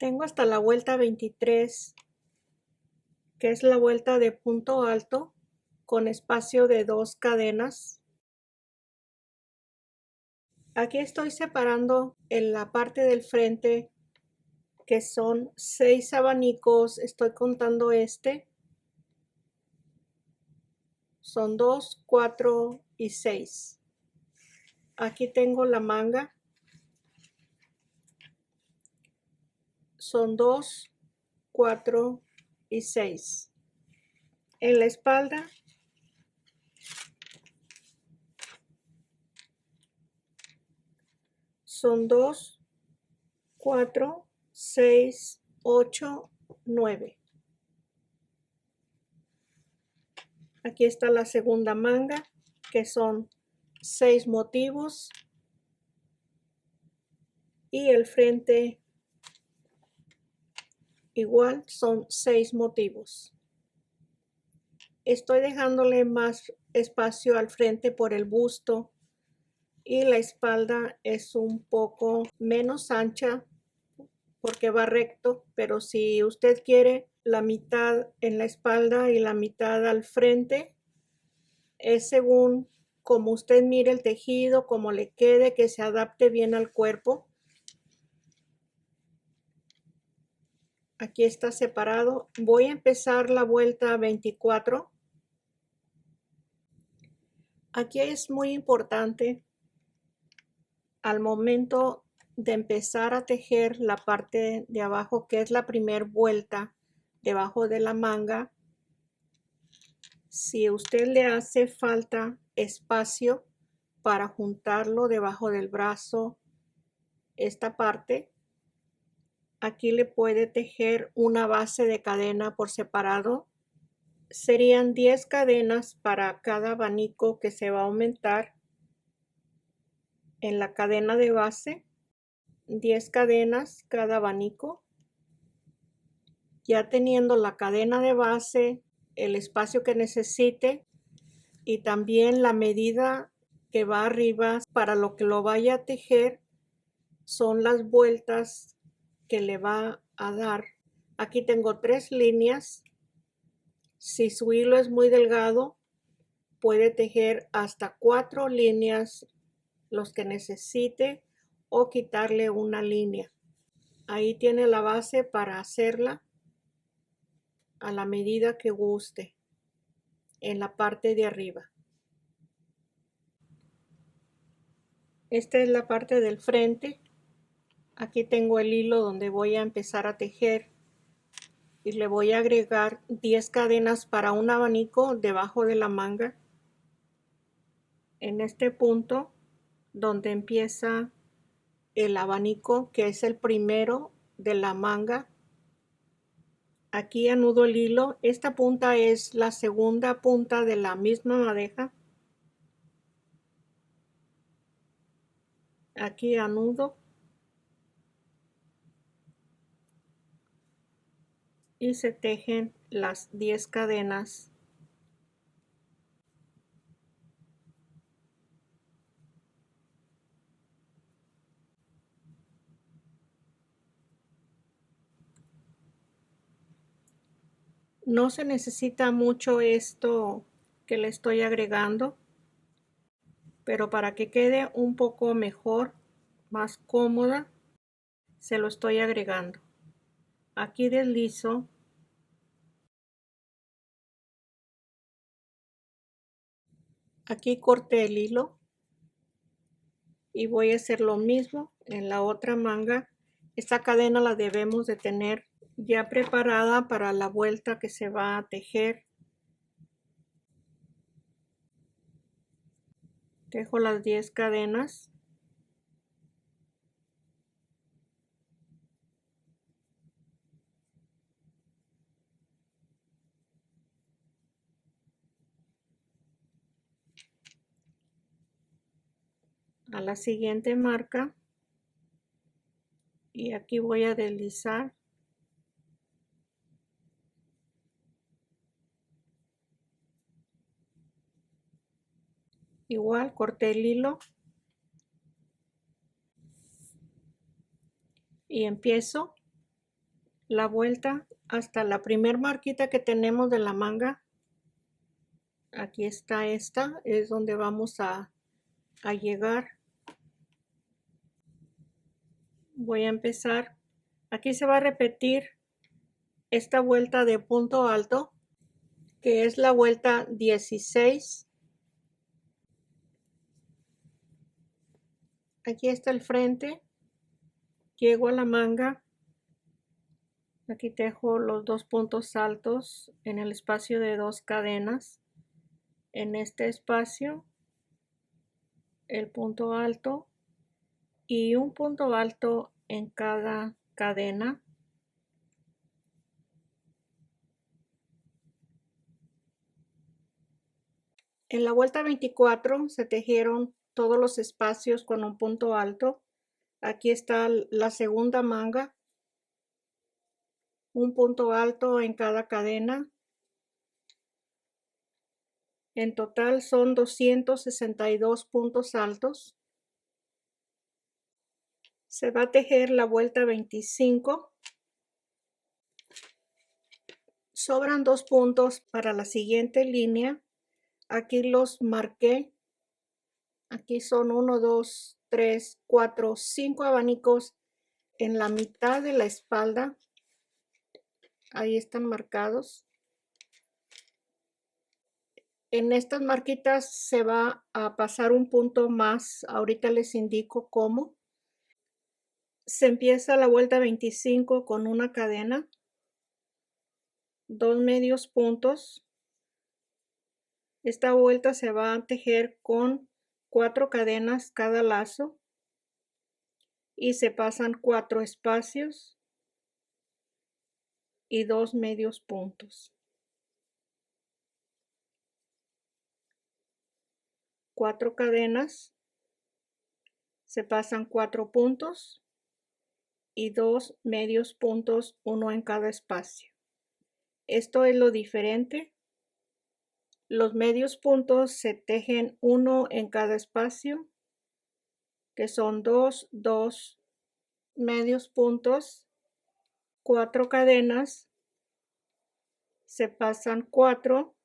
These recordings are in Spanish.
Tengo hasta la vuelta 23, que es la vuelta de punto alto con espacio de 2 cadenas. Aquí estoy separando en la parte del frente, que son 6 abanicos. Estoy contando este. Son 2, 4 y 6. Aquí tengo la manga. Son 2, 4 y 6. En la espalda son 2, 4, 6, 8, 9. Aquí está la segunda manga, que son 6 motivos. Y el frente igual, son 6 motivos. Estoy dejándole más espacio al frente por el busto y la espalda es un poco menos ancha porque va recto, pero si usted quiere la mitad en la espalda y la mitad al frente, es según como usted mire el tejido, como le quede, que se adapte bien al cuerpo. Aquí está separado. Voy a empezar la vuelta 24. Aquí es muy importante al momento de empezar a tejer la parte de abajo, que es la primera vuelta debajo de la manga. Si usted le hace falta espacio para juntarlo debajo del brazo, esta parte, aquí le puede tejer una base de cadena por separado. Serían 10 cadenas para cada abanico que se va a aumentar en la cadena de base. 10 cadenas cada abanico. Ya teniendo la cadena de base, el espacio que necesite y también la medida que va arriba para lo que lo vaya a tejer, son las vueltas que le va a dar. Aquí tengo 3 líneas. Si su hilo es muy delgado, puede tejer hasta 4 líneas, los que necesite, o quitarle una línea. Ahí tiene la base para hacerla a la medida que guste en la parte de arriba. Esta es la parte del frente. Aquí tengo el hilo donde voy a empezar a tejer y le voy a agregar 10 cadenas para un abanico debajo de la manga. En este punto donde empieza el abanico, que es el primero de la manga, aquí anudo el hilo. Esta punta es la segunda punta de la misma madeja. Aquí anudo y se tejen las 10 cadenas. No se necesita mucho esto que le estoy agregando, pero para que quede un poco mejor, más cómoda, se lo estoy agregando. Aquí deslizo aquí corté el hilo y voy a hacer lo mismo en la otra manga. Esta cadena la debemos de tener ya preparada para la vuelta que se va a tejer. Tejo las 10 cadenas. A la siguiente marca y aquí voy a deslizar igual. Corté el hilo y empiezo la vuelta hasta la primer marquita que tenemos de la manga. Aquí está, esta es donde vamos a llegar. Voy a empezar. Aquí se va a repetir esta vuelta de punto alto, que es la vuelta 16. Aquí está el frente. Llego a la manga. Aquí tejo los dos puntos altos en el espacio de 2 cadenas. En este espacio, el punto alto y un punto alto en cada cadena. En la vuelta 24 se tejieron todos los espacios con un punto alto. Aquí está la segunda manga, un punto alto en cada cadena. En total son 262 puntos altos. Se va a tejer la vuelta 25. Sobran 2 puntos para la siguiente línea. Aquí los marqué. Aquí son 1, 2, 3, 4, 5 abanicos en la mitad de la espalda. Ahí están marcados. En estas marquitas se va a pasar un punto más. Ahorita les indico cómo. Se empieza la vuelta 25 con una cadena, 2 medios puntos. Esta vuelta se va a tejer con 4 cadenas cada lazo y se pasan 4 espacios y 2 medios puntos. 4 cadenas, se pasan 4 puntos y 2 medios puntos, uno en cada espacio. Esto es lo diferente. Los medios puntos se tejen uno en cada espacio, que son 2, 2 medios puntos, 4 cadenas, se pasan 4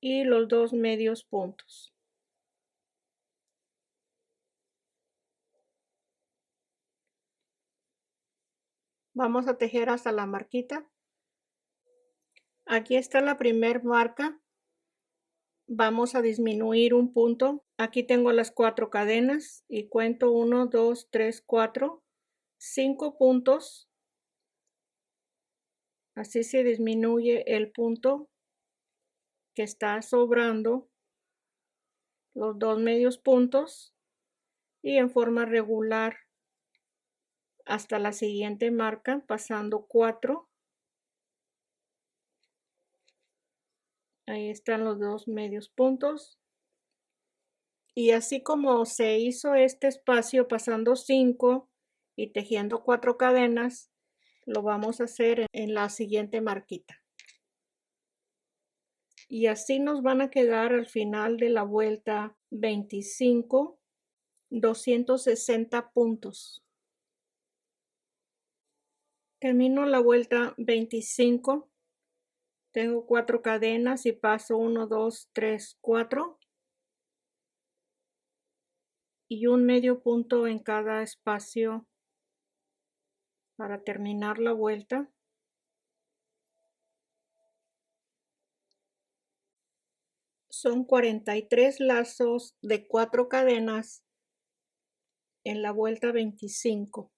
y los 2 medios puntos. Vamos a tejer hasta la marquita. Aquí está la primer marca. Vamos a disminuir un punto. Aquí tengo las 4 cadenas y cuento 1, 2, 3, 4, 5 puntos. Así se disminuye el punto que está sobrando, los 2 medios puntos, y en forma regular hasta la siguiente marca, pasando 4. Ahí están los 2 medios puntos. Y así como se hizo este espacio pasando 5 y tejiendo 4 cadenas, lo vamos a hacer en la siguiente marquita. Y así nos van a quedar al final de la vuelta 25, 260 puntos. Termino la vuelta 25. Tengo 4 cadenas y paso 1, 2, 3, 4. Y un medio punto en cada espacio para terminar la vuelta. Son 43 lazos de 4 cadenas en la vuelta 25.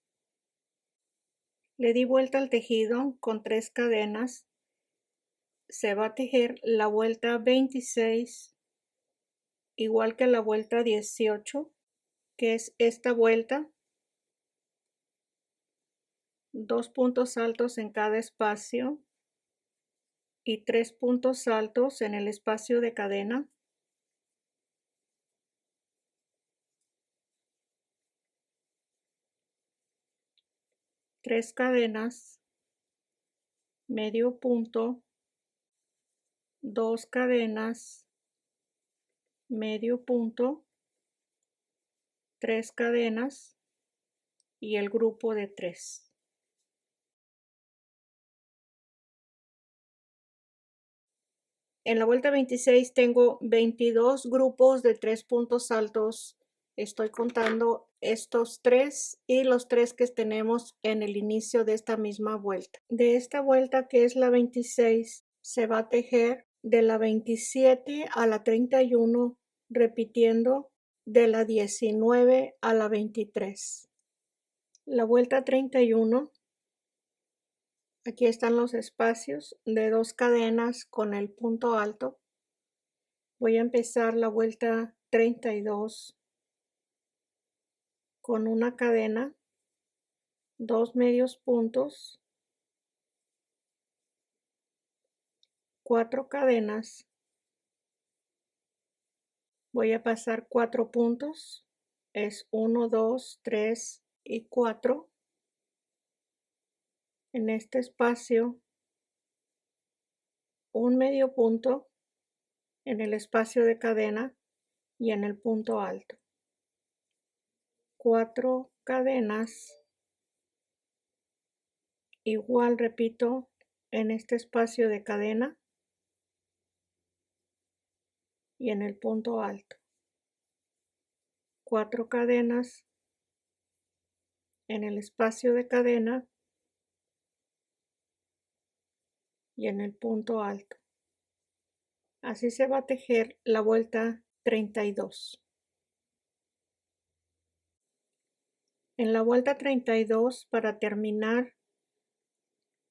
Le di vuelta al tejido con 3 cadenas. Se va a tejer la vuelta 26 igual que la vuelta 18, que es esta vuelta. 2 puntos altos en cada espacio y 3 puntos altos en el espacio de cadena. Tres cadenas, medio punto, 2 cadenas, medio punto, 3 cadenas y el grupo de 3. En la vuelta 26 tengo 22 grupos de 3 puntos altos. Estoy contando estos 3 y los 3 que tenemos en el inicio de esta misma vuelta. De esta vuelta, que es la 26, se va a tejer de la 27 a la 31, repitiendo de la 19 a la 23. La vuelta 31, aquí están los espacios de 2 cadenas con el punto alto. Voy a empezar la vuelta 32 con una cadena, 2 medios puntos, 4 cadenas. Voy a pasar 4 puntos, es 1, 2, 3 y 4. En este espacio, un medio punto en el espacio de cadena y en el punto alto. 4 cadenas, igual repito en este espacio de cadena y en el punto alto. 4 cadenas en el espacio de cadena y en el punto alto. Así se va a tejer la vuelta 32. En la vuelta 32, para terminar,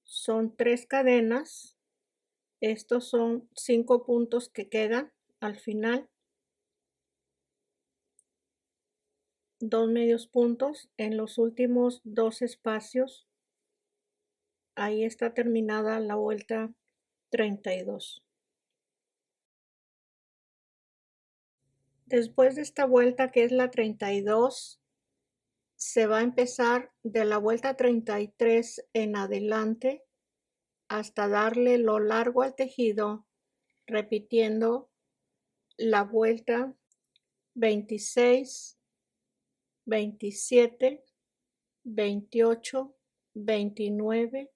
son 3 cadenas. Estos son 5 puntos que quedan al final. 2 medios puntos en los últimos 2 espacios. Ahí está terminada la vuelta 32. Después de esta vuelta, que es la 32, se va a empezar de la vuelta 33 en adelante hasta darle lo largo al tejido, repitiendo la vuelta 26, 27, 28, 29,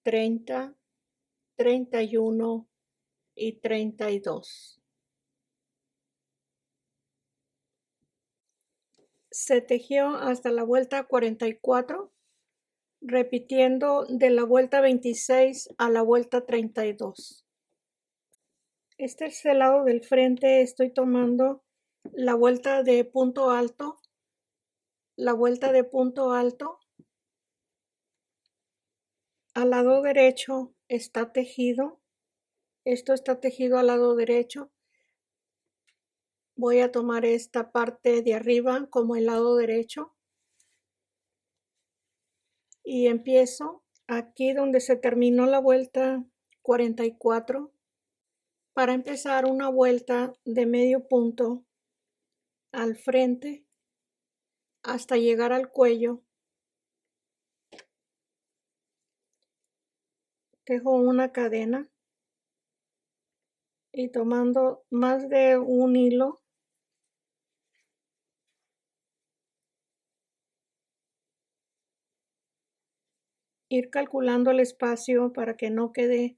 30, 31 y 32. Se tejió hasta la vuelta 44, repitiendo de la vuelta 26 a la vuelta 32. Este es el lado del frente. Estoy tomando la vuelta de punto alto. La vuelta de punto alto al lado derecho está tejido. Esto está tejido al lado derecho. Voy a tomar esta parte de arriba como el lado derecho y empiezo aquí donde se terminó la vuelta 44 para empezar una vuelta de medio punto al frente hasta llegar al cuello. Tejo una cadena y tomando más de un hilo, ir calculando el espacio para que no quede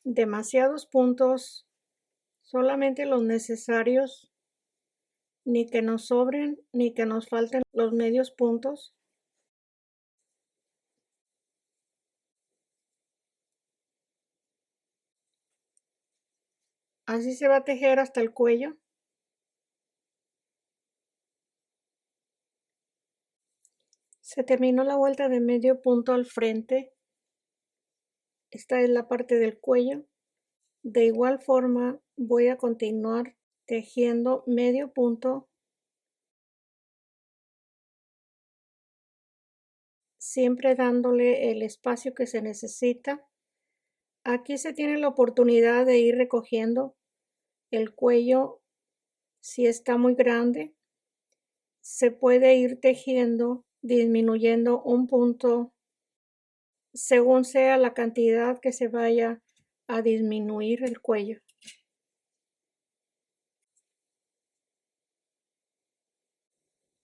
demasiados puntos, solamente los necesarios, ni que nos sobren ni que nos falten los medios puntos. Así se va a tejer hasta el cuello. Se terminó la vuelta de medio punto al frente. Esta es la parte del cuello. De igual forma voy a continuar tejiendo medio punto, siempre dándole el espacio que se necesita. Aquí se tiene la oportunidad de ir recogiendo el cuello. Si está muy grande, se puede ir tejiendo, disminuyendo un punto según sea la cantidad que se vaya a disminuir el cuello.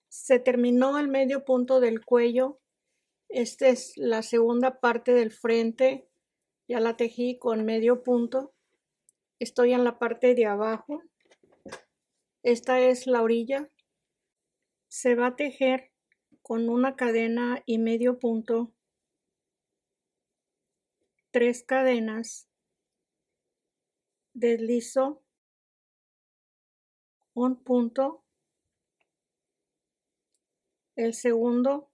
Se terminó el medio punto del cuello. Esta es la segunda parte del frente. Ya la tejí con medio punto. Estoy en la parte de abajo. Esta es la orilla. Se va a tejer con una cadena y medio punto, 3 cadenas, deslizo un punto, el segundo,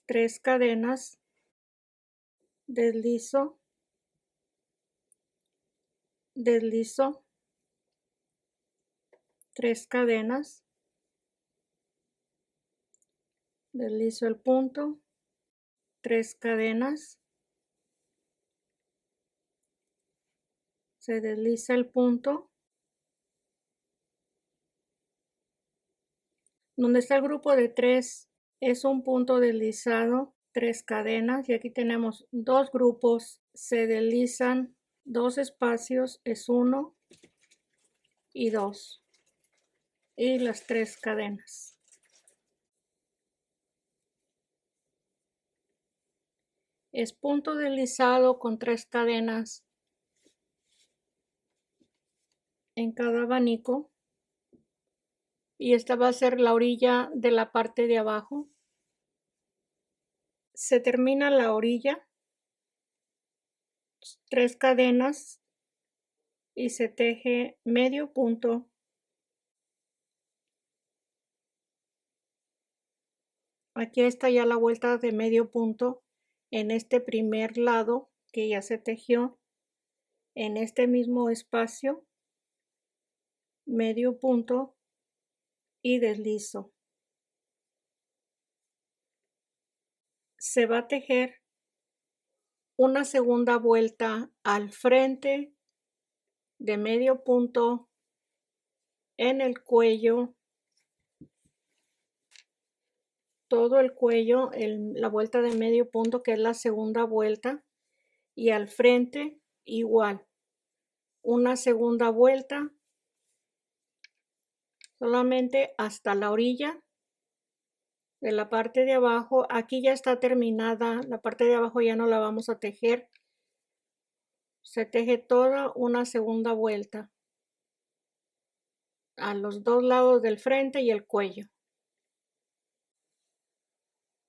3 cadenas, deslizo, deslizo, 3 cadenas, deslizo el punto, 3 cadenas, se desliza el punto, donde está el grupo de 3 es un punto deslizado, 3 cadenas, y aquí tenemos 2 grupos, se deslizan 2 espacios, es 1 y 2, y las 3 cadenas. Es punto deslizado con 3 cadenas en cada abanico, y esta va a ser la orilla de la parte de abajo. Se termina la orilla, 3 cadenas, y se teje medio punto, aquí está ya la vuelta de medio punto en este primer lado que ya se tejió, en este mismo espacio, medio punto y deslizo. Se va a tejer una segunda vuelta al frente de medio punto en el cuello, todo el cuello, la vuelta de medio punto, que es la segunda vuelta, y al frente igual, una segunda vuelta, solamente hasta la orilla de la parte de abajo. Aquí ya está terminada, la parte de abajo ya no la vamos a tejer, se teje toda una segunda vuelta a los 2 lados del frente y el cuello.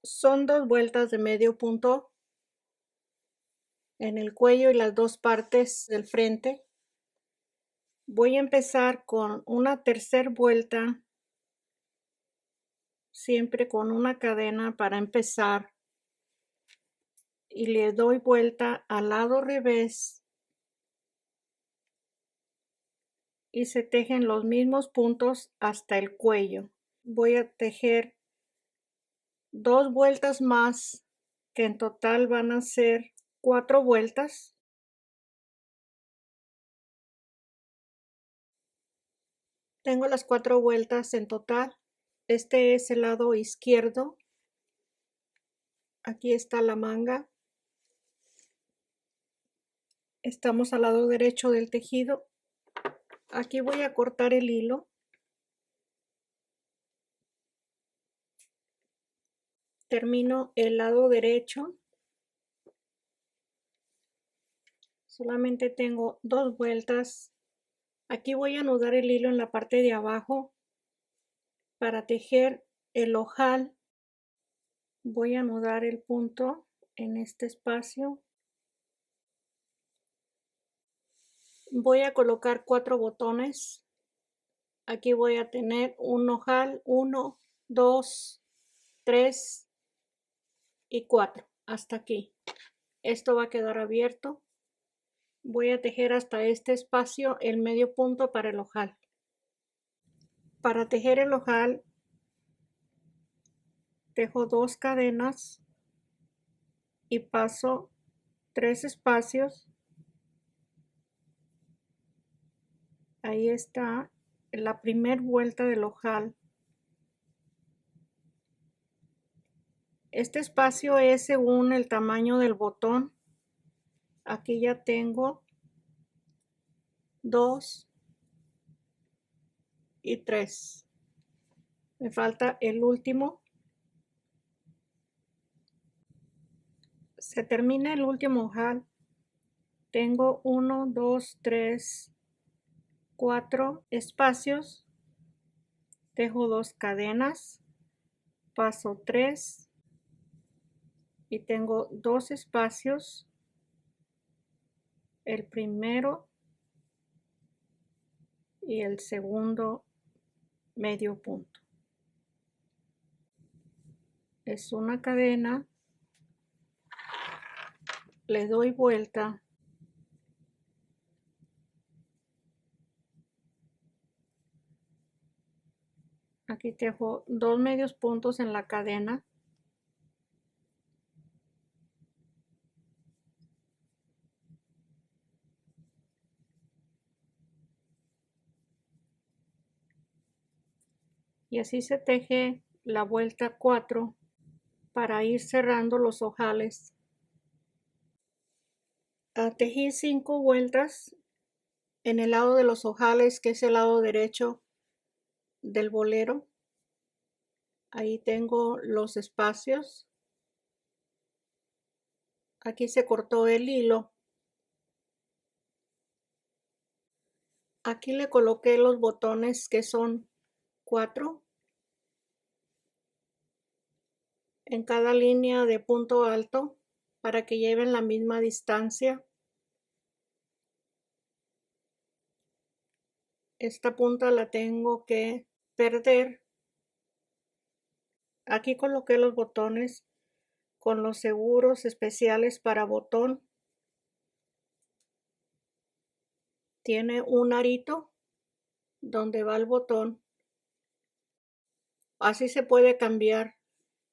Son 2 vueltas de medio punto en el cuello y las 2 partes del frente. Voy a empezar con una tercera vuelta, siempre con una cadena para empezar, y le doy vuelta al lado revés y se tejen los mismos puntos hasta el cuello. Voy a tejer 2 vueltas más, que en total van a ser 4 vueltas. Tengo las 4 vueltas en total. Este es el lado izquierdo. Aquí está la manga. Estamos al lado derecho del tejido. Aquí voy a cortar el hilo. Termino el lado derecho. Solamente tengo 2 vueltas. Aquí voy a anudar el hilo en la parte de abajo para tejer el ojal. Voy a anudar el punto en este espacio. Voy a colocar 4 botones. Aquí voy a tener un ojal, 1, 2, 3 y 4, hasta aquí. Esto va a quedar abierto. Voy a tejer hasta este espacio el medio punto para el ojal. Para tejer el ojal, tejo 2 cadenas y paso 3 espacios. Ahí está la primera vuelta del ojal. Este espacio es según el tamaño del botón. Aquí ya tengo 2 y 3. Me falta el último. Se termina el último ojal. Tengo 1, 2, 3, 4 espacios, tejo 2 cadenas, paso 3 y tengo 2 espacios, el primero y el segundo medio punto. Es una cadena, le doy vuelta aquí tejo 2 medios puntos en la cadena, y así se teje la vuelta 4 para ir cerrando los ojales. Tejí 5 vueltas en el lado de los ojales, que es el lado derecho del bolero. Ahí tengo los espacios. Aquí se cortó el hilo. Aquí le coloqué los botones, que son 4 en cada línea de punto alto para que lleven la misma distancia. Esta punta la tengo que perder. Aquí coloqué los botones con los seguros especiales para botón. Tiene un arito donde va el botón. Así se puede cambiar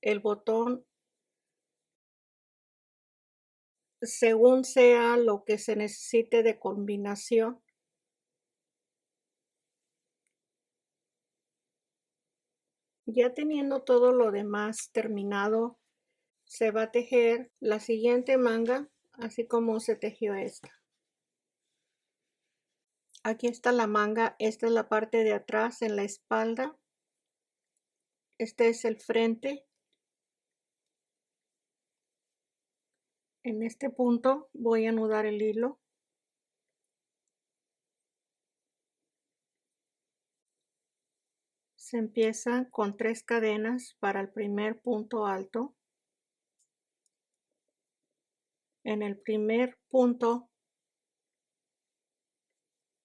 el botón según sea lo que se necesite de combinación. Ya teniendo todo lo demás terminado, se va a tejer la siguiente manga, así como se tejió esta. Aquí está la manga, esta es la parte de atrás en la espalda. Este es el frente. En este punto voy a anudar el hilo. Se empieza con 3 cadenas para el primer punto alto. En el primer punto,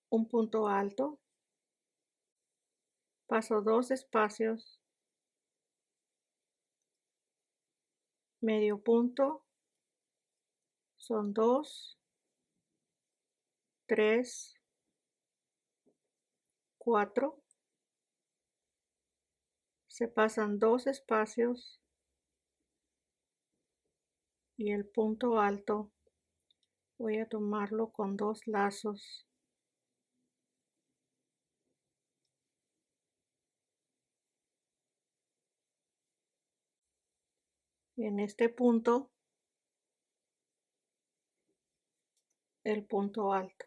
un punto alto. Paso 2 espacios, medio punto, son 2, 3, 4. Se pasan 2 espacios y el punto alto voy a tomarlo con 2 lazos. Y en este punto, el punto alto.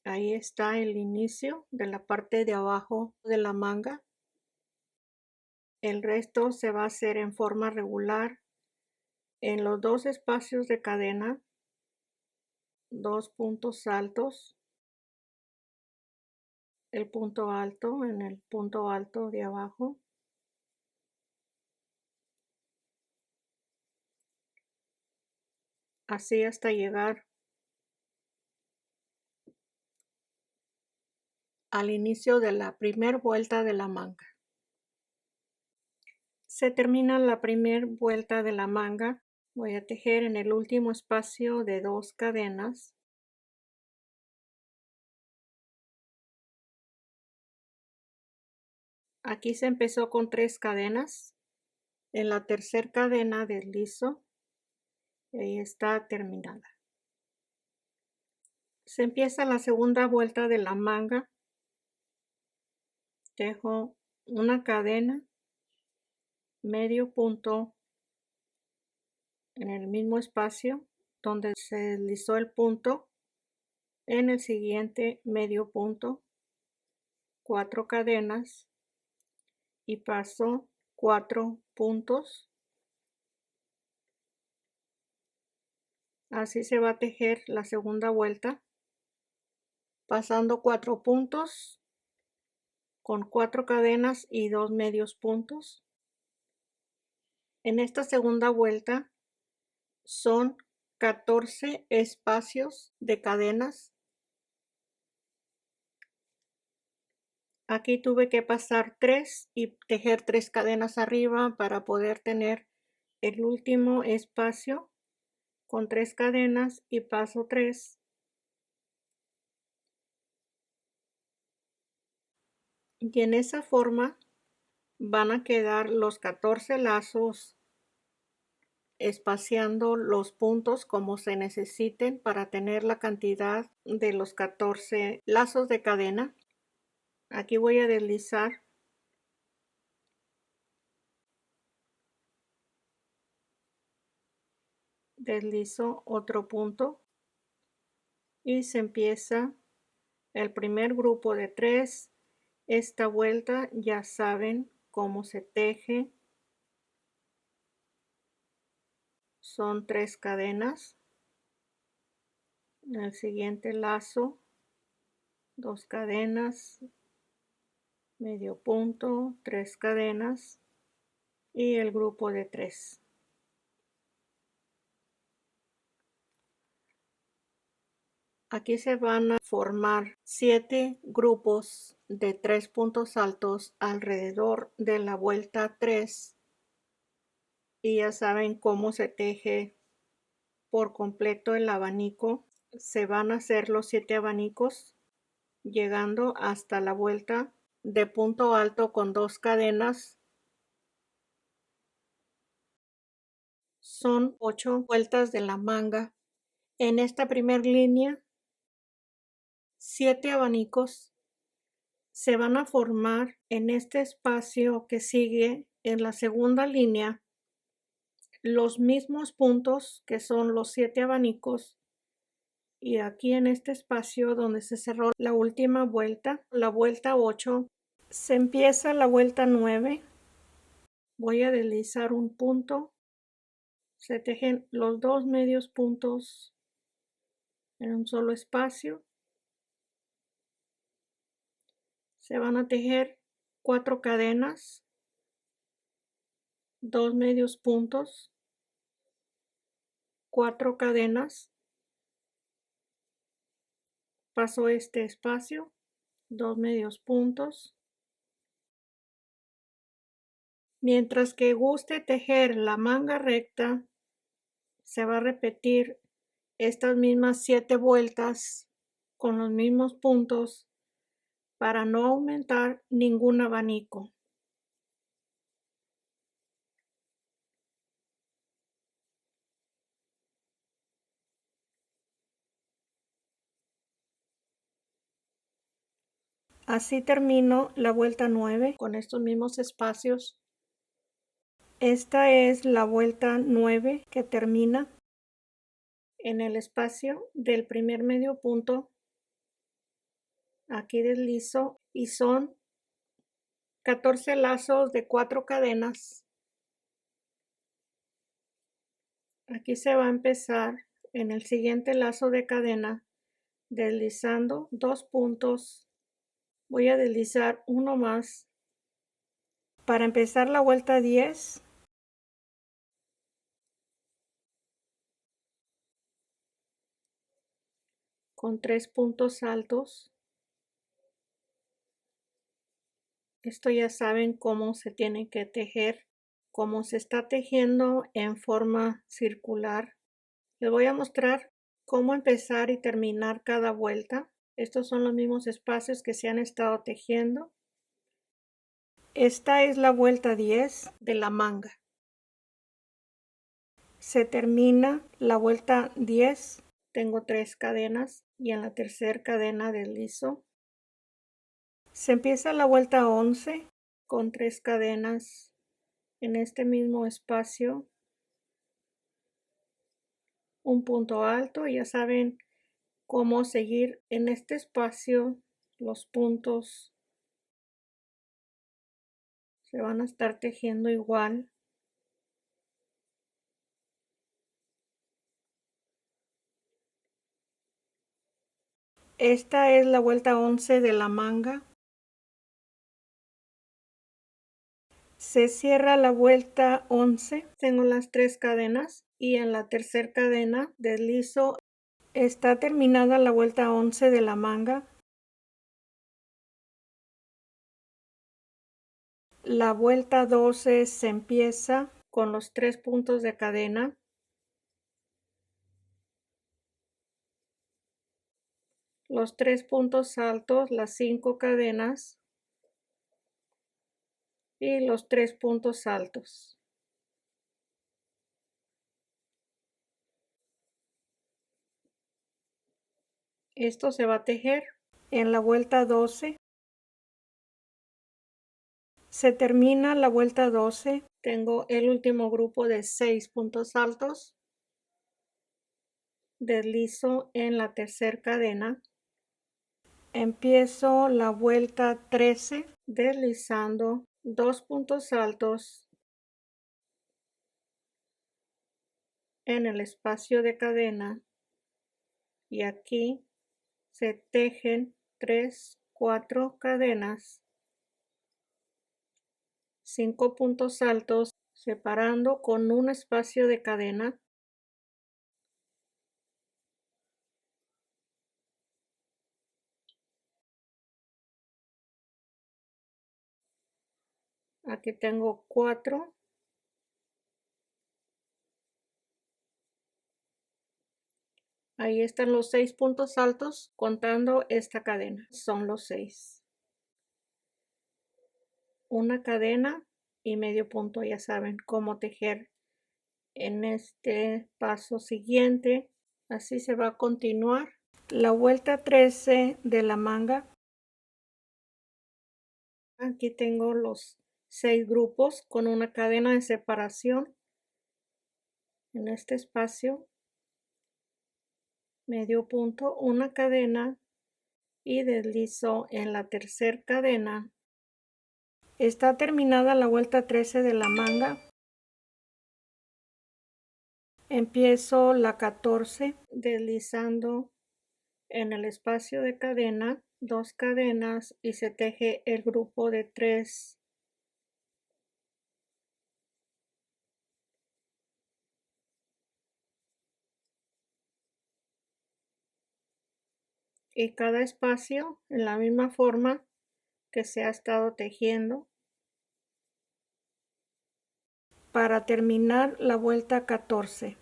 Ahí está el inicio de la parte de abajo de la manga. El resto se va a hacer en forma regular en los 2 espacios de cadena, 2 puntos altos, el punto alto en el punto alto de abajo. Así hasta llegar al inicio de la primera vuelta de la manga. Se termina la primera vuelta de la manga. Voy a tejer en el último espacio de 2 cadenas. Aquí se empezó con 3 cadenas. En la tercera cadena deslizo y ahí está terminada. Se empieza la segunda vuelta de la manga. Tejo una cadena, medio punto en el mismo espacio donde se deslizó el punto. En el siguiente medio punto, 4 cadenas y paso 4 puntos. Así se va a tejer la segunda vuelta, pasando 4 puntos con 4 cadenas y 2 medios puntos. En esta segunda vuelta son 14 espacios de cadenas. Aquí tuve que pasar 3 y tejer 3 cadenas arriba para poder tener el último espacio con 3 cadenas y paso 3. Y en esa forma van a quedar los 14 lazos espaciando los puntos como se necesiten para tener la cantidad de los 14 lazos de cadena. Aquí voy a deslizar deslizo otro punto y se empieza el primer grupo de 3. Esta vuelta ya saben cómo se teje. Son 3 cadenas. En el siguiente lazo 2 cadenas, medio punto, 3 cadenas y el grupo de 3. Aquí se van a formar 7 grupos de 3 puntos altos alrededor de la vuelta 3 y ya saben cómo se teje por completo el abanico. Se van a hacer los 7 abanicos llegando hasta la vuelta de punto alto con 2 cadenas. Son 8 vueltas de la manga. En esta primera línea 7 abanicos se van a formar en este espacio que sigue en la segunda línea los mismos puntos que son los 7 abanicos, y aquí en este espacio donde se cerró la última vuelta, la vuelta 8, se empieza la vuelta 9. Voy a deslizar un punto, se tejen los 2 medios puntos en un solo espacio. Se van a tejer 4 cadenas, 2 medios puntos, 4 cadenas, paso este espacio, 2 medios puntos. Mientras que guste tejer la manga recta, se va a repetir estas mismas 7 vueltas con los mismos puntos para no aumentar ningún abanico. Así termino la vuelta 9 con estos mismos espacios. Esta es la vuelta 9 que termina en el espacio del primer medio punto. Aquí deslizo y son 14 lazos de 4 cadenas. Aquí se va a empezar en el siguiente lazo de cadena deslizando 2 puntos. Voy a deslizar uno más para empezar la vuelta 10. Con 3 puntos altos. Esto ya saben cómo se tiene que tejer, como se está tejiendo en forma circular. Les voy a mostrar cómo empezar y terminar cada vuelta. Estos son los mismos espacios que se han estado tejiendo. Esta es la vuelta 10 de la manga. Se termina la vuelta 10. Tengo 3 cadenas y en la tercera cadena deslizo. Se empieza la vuelta 11 con 3 cadenas en este mismo espacio. Un punto alto, ya saben cómo seguir en este espacio. Los puntos se van a estar tejiendo igual. Esta es la vuelta 11 de la manga. Se cierra la vuelta 11. Tengo las 3 cadenas y en la tercera cadena deslizo. Está terminada la vuelta 11 de la manga. La vuelta 12 se empieza con los 3 puntos de cadena. Los 3 puntos altos, las 5 cadenas y los 3 puntos altos. Esto se va a tejer en la vuelta 12. Se termina la vuelta 12. Tengo el último grupo de 6 puntos altos. Deslizo en la tercera cadena. Empiezo la vuelta 13 deslizando 2 puntos altos en el espacio de cadena y aquí se tejen 3, 4 cadenas, 5 puntos altos separando con un espacio de cadena. Aquí tengo 4. Ahí están los 6 puntos altos contando esta cadena. Son los 6. Una cadena y medio punto. Ya saben cómo tejer en este paso siguiente. Así se va a continuar. La vuelta 13 de la manga. Aquí tengo los 6 grupos con una cadena de separación en este espacio, medio punto, una cadena y deslizo en la tercera cadena. Está terminada la vuelta 13 de la manga. Empiezo la 14 deslizando en el espacio de cadena, 2 cadenas y se teje el grupo de 3. Y cada espacio en la misma forma que se ha estado tejiendo. Para terminar la vuelta 14.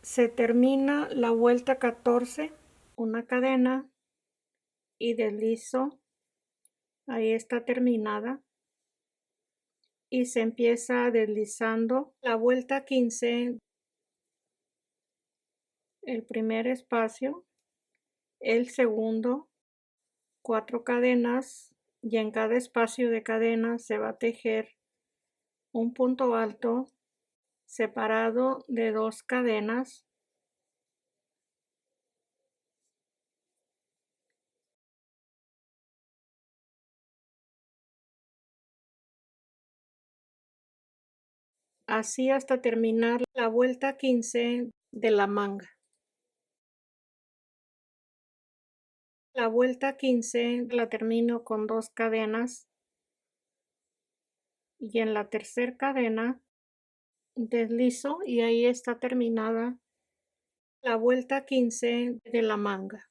Se termina la vuelta 14, una cadena y deslizo. Ahí está terminada. Y se empieza deslizando la vuelta 15, el primer espacio, el segundo, 4 cadenas y en cada espacio de cadena se va a tejer un punto alto separado de 2 cadenas. Así hasta terminar la vuelta 15 de la manga. La vuelta 15 la termino con 2 cadenas y en la tercera cadena deslizo y ahí está terminada la vuelta 15 de la manga.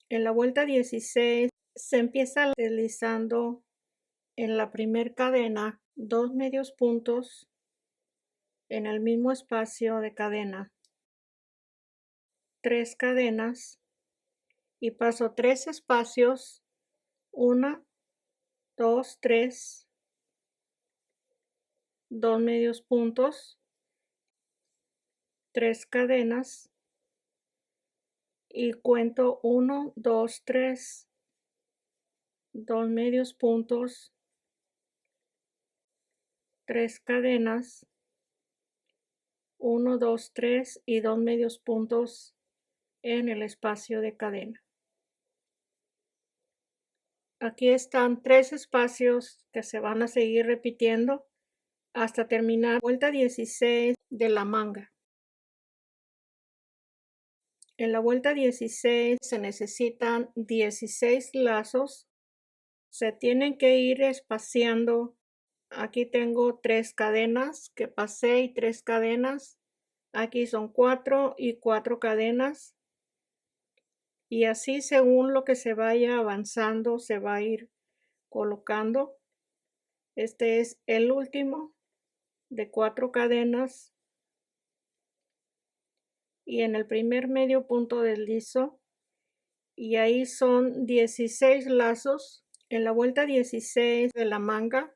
En la vuelta 16 se empieza deslizando en la primera cadena 2 medios puntos en el mismo espacio de cadena, 3 cadenas y paso 3 espacios, 1, 2, 3, 2 medios puntos, 3 cadenas y cuento 1, 2, 3, 2 medios puntos, 3 cadenas, 1, 2, 3 y 2 medios puntos en el espacio de cadena. Aquí están 3 espacios que se van a seguir repitiendo hasta terminar vuelta 16 de la manga. En la vuelta 16 se necesitan 16 lazos. Se tienen que ir espaciando. Aquí tengo 3 cadenas que pasé y 3 cadenas. Aquí son 4 y 4 cadenas. Y así según lo que se vaya avanzando se va a ir colocando. Este es el último de 4 cadenas. Y en el primer medio punto deslizo. Y ahí son 16 lazos. En la vuelta 16 de la manga.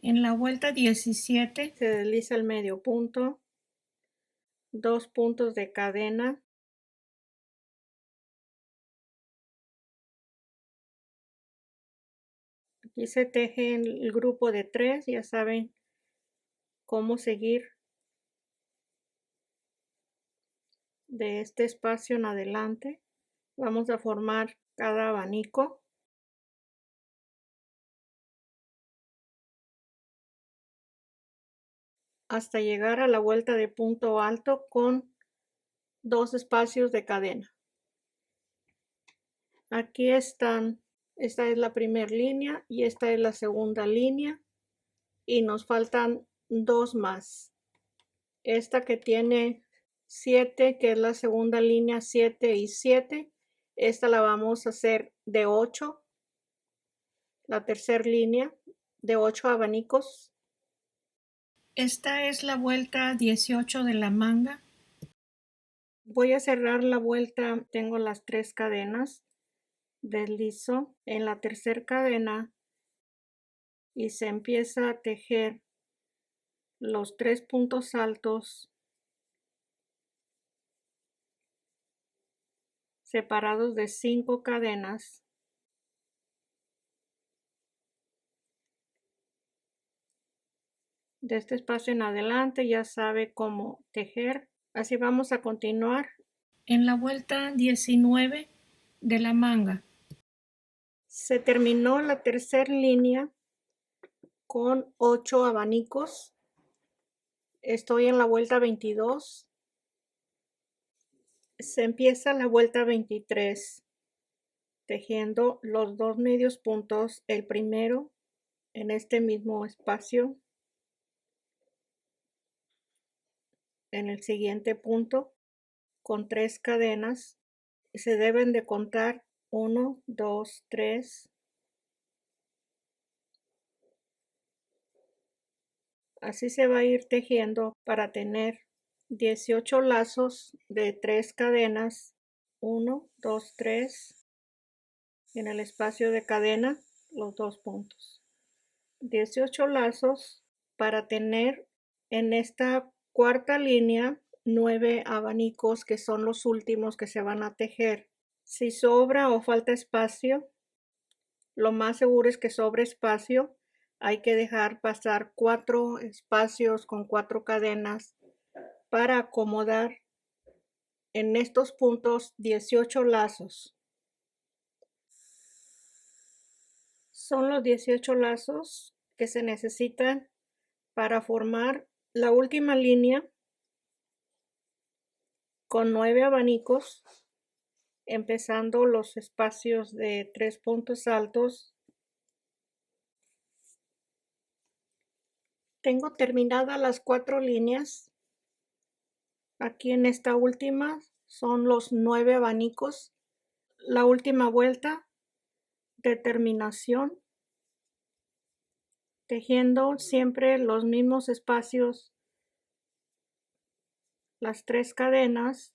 En la vuelta 17 se desliza el medio punto, 2 puntos de cadena, aquí se teje el grupo de 3, ya saben cómo seguir de este espacio en adelante. Vamos a formar cada abanico. Hasta llegar a la vuelta de punto alto con 2 espacios de cadena. Aquí están, esta es la primera línea y esta es la segunda línea y nos faltan 2 más. Esta que tiene 7, que es la segunda línea, 7 y 7, esta la vamos a hacer de 8, la tercera línea de 8 abanicos. Esta es la vuelta 18 de la manga. Voy a cerrar la vuelta, tengo las 3 cadenas, deslizo en la tercera cadena y se empieza a tejer los 3 puntos altos separados de 5 cadenas. De este espacio en adelante ya sabe cómo tejer. Así vamos a continuar. En la vuelta 19 de la manga. Se terminó la tercera línea con 8 abanicos. Estoy en la vuelta 22. Se empieza la vuelta 23 tejiendo los 2 medios puntos, el primero en este mismo espacio, en el siguiente punto con 3 cadenas. Se deben de contar 1, 2, 3. Así se va a ir tejiendo para tener 18 lazos de 3 cadenas. 1, 2, 3. En el espacio de cadena, los 2 puntos. 18 lazos para tener en esta cuarta línea 9 abanicos, que son los últimos que se van a tejer. Si sobra o falta espacio, lo más seguro es que sobre espacio. Hay que dejar pasar 4 espacios con 4 cadenas para acomodar en estos puntos 18 lazos. Son los 18 lazos que se necesitan para formar la última línea con 9 abanicos, empezando los espacios de 3 puntos altos. Tengo terminadas las 4 líneas. Aquí en esta última son los 9 abanicos. La última vuelta de terminación, tejiendo siempre los mismos espacios, las 3 cadenas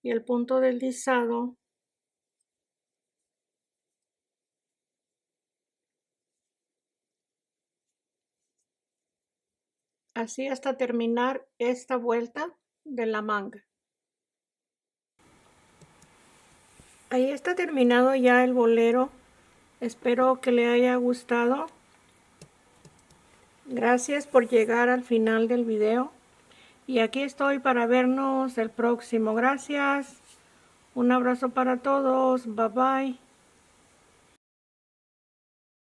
y el punto deslizado. Así hasta terminar esta vuelta de la manga. Ahí está terminado ya el bolero. Espero que le haya gustado. Gracias por llegar al final del video. Y aquí estoy para vernos el próximo. Gracias. Un abrazo para todos. Bye bye.